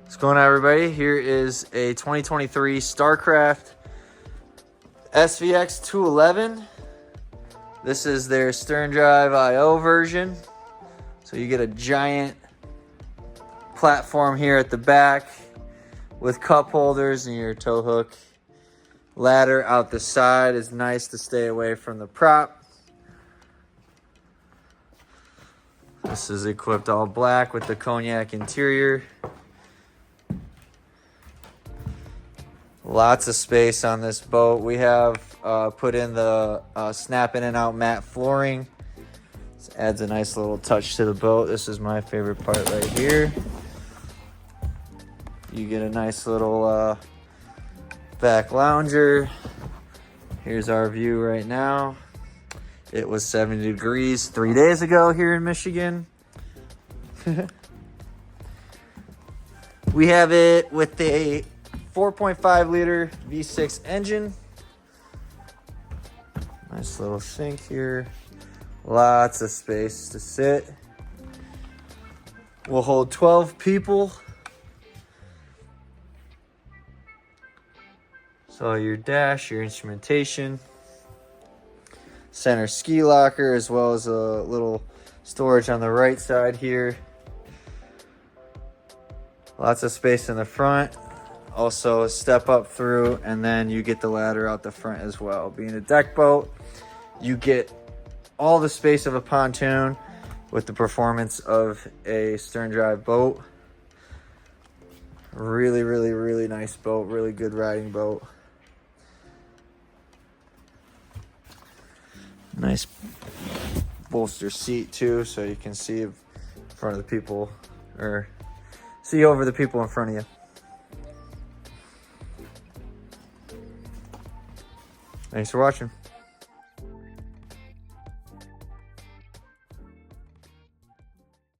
What's going on, everybody? Here is a 2023 Starcraft SVX 211. This is their stern drive IO version. So you get a giant platform here at the back with cup holders and your tow hook. Ladder out the side is nice to stay away from the prop. This is equipped all black with the cognac interior. Lots of space on this boat. We have put in the snap in and out matte flooring. This adds a nice little touch to the boat. This is my favorite part right here. You get a nice little back lounger. Here's our view right now. It was 70 degrees 3 days ago here in Michigan. We have it with a 4.5 liter V6 engine. Nice little sink here. Lots of space to sit. We'll hold 12 people. So your dash, your instrumentation, center ski locker, as well as a little storage on the right side here. Lots of space in the front. Also a step up through, and then you get the ladder out the front as well. Being a deck boat, you get all the space of a pontoon with the performance of a stern drive boat. Really, really, really nice boat. Really good riding boat. Nice bolster seat too, so you can see in front of the people, or see over the people in front of you. Thanks for watching.